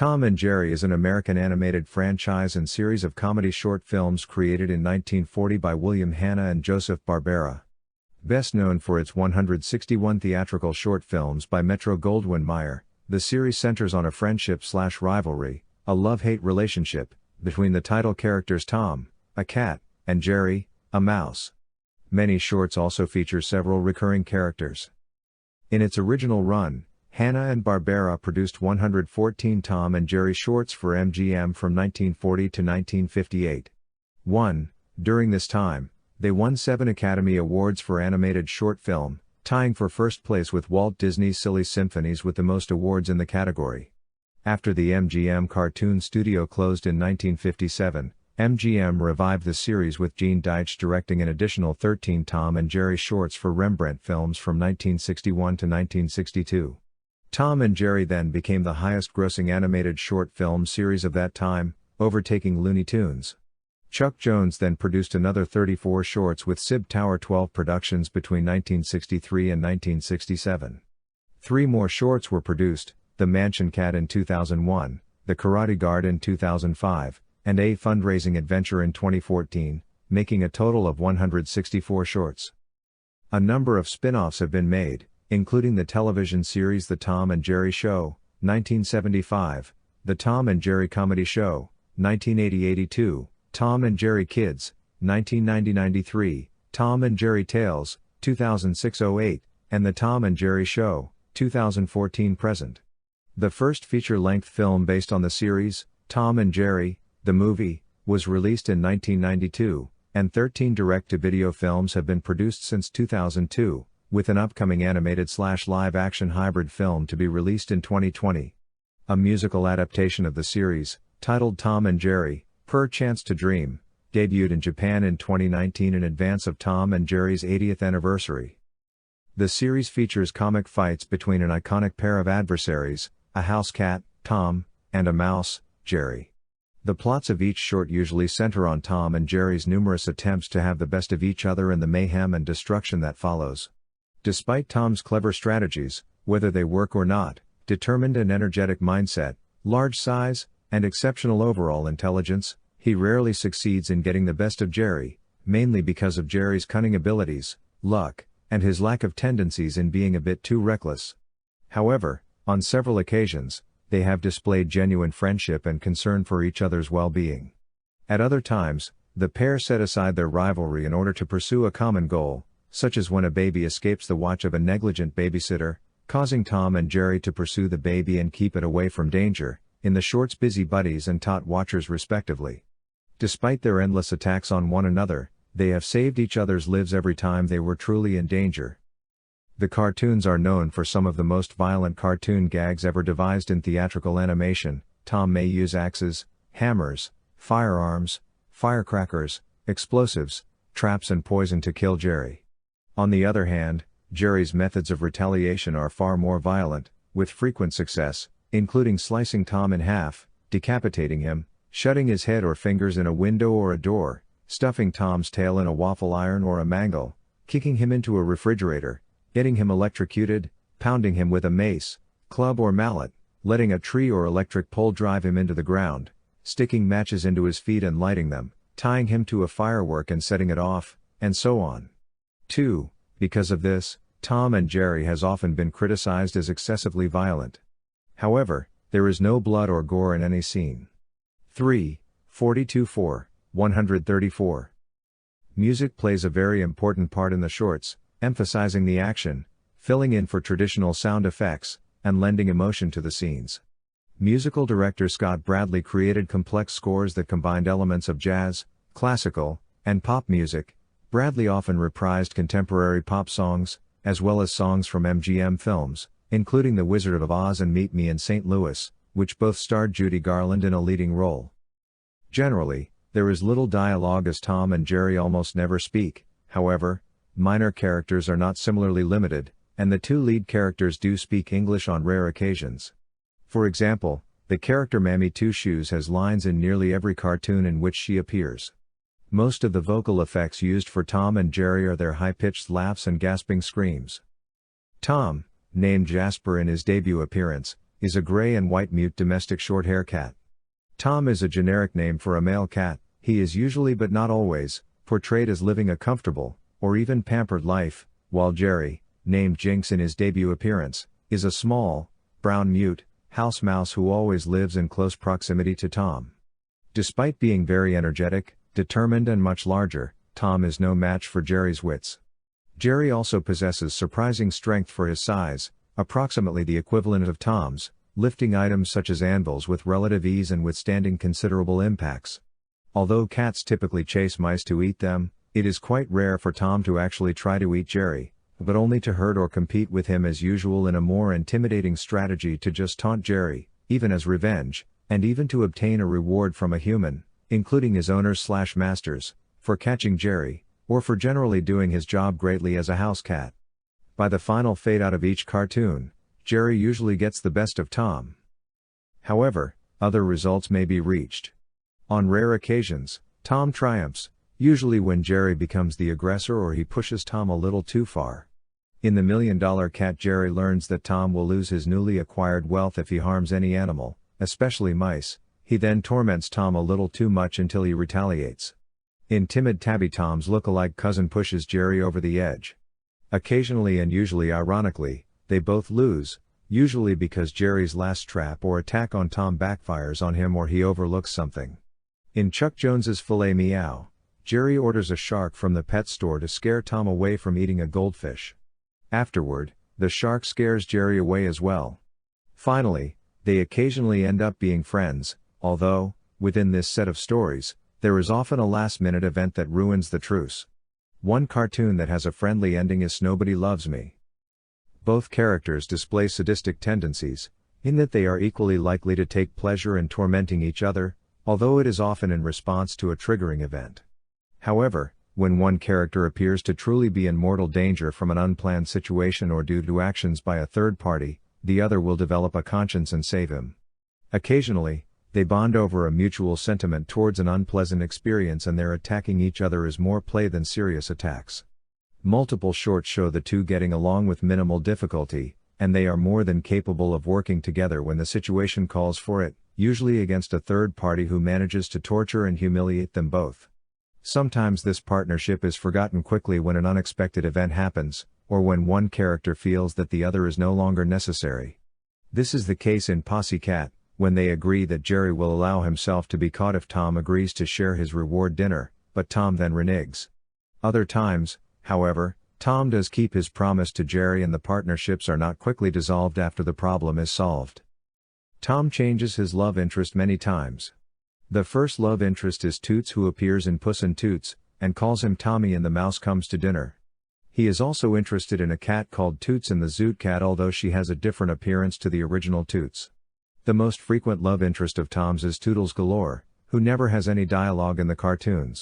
Tom and Jerry is an American animated franchise and series of comedy short films created in 1940 by William Hanna and Joseph Barbera. Best known for its 161 theatrical short films by Metro-Goldwyn-Mayer, the series centers on a friendship/rivalry, a love-hate relationship, between the title characters Tom, a cat, and Jerry, a mouse. Many shorts also feature several recurring characters. In its original run, Hanna and Barbera produced 114 Tom and Jerry shorts for MGM from 1940 to 1958. During this time, they won 7 Academy Awards for animated short film, tying for first place with Walt Disney's Silly Symphonies with the most awards in the category. After the MGM Cartoon Studio closed in 1957, MGM revived the series with Gene Deitch directing an additional 13 Tom and Jerry shorts for Rembrandt Films from 1961 to 1962. Tom and Jerry then became the highest-grossing animated short film series of that time, overtaking Looney Tunes. Chuck Jones then produced another 34 shorts with Sib Tower 12 Productions between 1963 and 1967. 3 more shorts were produced, The Mansion Cat in 2001, The Karate Guard in 2005, and A Fundraising Adventure in 2014, making a total of 164 shorts. A number of spin-offs have been made, including the television series The Tom and Jerry Show, 1975, The Tom and Jerry Comedy Show, 1980-82, Tom and Jerry Kids, 1990-93, Tom and Jerry Tales, 2006-08, and The Tom and Jerry Show, 2014-present. The first feature-length film based on the series, Tom and Jerry, the movie, was released in 1992, and 13 direct-to-video films have been produced since 2002, with an upcoming animated/live-action hybrid film to be released in 2020. A musical adaptation of the series, titled Tom and Jerry, Per Chance to Dream, debuted in Japan in 2019 in advance of Tom and Jerry's 80th anniversary. The series features comic fights between an iconic pair of adversaries, a house cat, Tom, and a mouse, Jerry. The plots of each short usually center on Tom and Jerry's numerous attempts to have the best of each other and the mayhem and destruction that follows. Despite Tom's clever strategies, whether they work or not, determined and energetic mindset, large size, and exceptional overall intelligence, he rarely succeeds in getting the best of Jerry, mainly because of Jerry's cunning abilities, luck, and his lack of tendencies in being a bit too reckless. However, on several occasions, they have displayed genuine friendship and concern for each other's well-being. At other times, the pair set aside their rivalry in order to pursue a common goal, such as when a baby escapes the watch of a negligent babysitter, causing Tom and Jerry to pursue the baby and keep it away from danger, in the shorts Busy Buddies and Tot Watchers respectively. Despite their endless attacks on one another, they have saved each other's lives every time they were truly in danger. The cartoons are known for some of the most violent cartoon gags ever devised in theatrical animation. Tom may use axes, hammers, firearms, firecrackers, explosives, traps and poison to kill Jerry. On the other hand, Jerry's methods of retaliation are far more violent, with frequent success, including slicing Tom in half, decapitating him, shutting his head or fingers in a window or a door, stuffing Tom's tail in a waffle iron or a mangle, kicking him into a refrigerator, getting him electrocuted, pounding him with a mace, club or mallet, letting a tree or electric pole drive him into the ground, sticking matches into his feet and lighting them, tying him to a firework and setting it off, and so on. 2. Because of this, Tom and Jerry has often been criticized as excessively violent. However, there is no blood or gore in any scene. 3. 42-4, 134. Music plays a very important part in the shorts, emphasizing the action, filling in for traditional sound effects, and lending emotion to the scenes. Musical director Scott Bradley created complex scores that combined elements of jazz, classical, and pop music. Bradley often reprised contemporary pop songs, as well as songs from MGM films, including The Wizard of Oz and Meet Me in St. Louis, which both starred Judy Garland in a leading role. Generally, there is little dialogue as Tom and Jerry almost never speak. However, minor characters are not similarly limited, and the 2 lead characters do speak English on rare occasions. For example, the character Mammy Two Shoes has lines in nearly every cartoon in which she appears. Most of the vocal effects used for Tom and Jerry are their high-pitched laughs and gasping screams. Tom, named Jasper in his debut appearance, is a gray and white mute domestic short-hair cat. Tom is a generic name for a male cat. He is usually but not always, portrayed as living a comfortable, or even pampered life, while Jerry, named Jinx in his debut appearance, is a small, brown mute, house mouse who always lives in close proximity to Tom. Despite being very energetic, determined and much larger, Tom is no match for Jerry's wits. Jerry also possesses surprising strength for his size, approximately the equivalent of Tom's, lifting items such as anvils with relative ease and withstanding considerable impacts. Although cats typically chase mice to eat them, it is quite rare for Tom to actually try to eat Jerry, but only to hurt or compete with him as usual in a more intimidating strategy to just taunt Jerry, even as revenge, and even to obtain a reward from a human, including his owners/masters, for catching Jerry, or for generally doing his job greatly as a house cat. By the final fate out of each cartoon, Jerry usually gets the best of Tom. However, other results may be reached. On rare occasions, Tom triumphs, usually when Jerry becomes the aggressor or he pushes Tom a little too far. In The $1 Million Cat, Jerry learns that Tom will lose his newly acquired wealth if he harms any animal, especially mice. He then torments Tom a little too much until he retaliates. In Timid Tabby, Tom's look-alike cousin pushes Jerry over the edge. Occasionally and usually ironically, they both lose, usually because Jerry's last trap or attack on Tom backfires on him or he overlooks something. In Chuck Jones's Filet Meow, Jerry orders a shark from the pet store to scare Tom away from eating a goldfish. Afterward, the shark scares Jerry away as well. Finally, they occasionally end up being friends, although, within this set of stories, there is often a last-minute event that ruins the truce. One cartoon that has a friendly ending is Nobody Loves Me. Both characters display sadistic tendencies, in that they are equally likely to take pleasure in tormenting each other, although it is often in response to a triggering event. However, when one character appears to truly be in mortal danger from an unplanned situation or due to actions by a third party, the other will develop a conscience and save him. Occasionally, they bond over a mutual sentiment towards an unpleasant experience, and their attacking each other is more play than serious attacks. Multiple shorts show the two getting along with minimal difficulty, and they are more than capable of working together when the situation calls for it, usually against a third party who manages to torture and humiliate them both. Sometimes this partnership is forgotten quickly when an unexpected event happens, or when one character feels that the other is no longer necessary. This is the case in Posse Cat, when they agree that Jerry will allow himself to be caught if Tom agrees to share his reward dinner, but Tom then reneges. Other times, however, Tom does keep his promise to Jerry and the partnerships are not quickly dissolved after the problem is solved. Tom changes his love interest many times. The first love interest is Toots, who appears in Puss in Toots, and calls him Tommy in The Mouse Comes to Dinner. He is also interested in a cat called Toots in the Zoot Cat, although she has a different appearance to the original Toots. The most frequent love interest of Tom's is Toodles Galore, who never has any dialogue in the cartoons.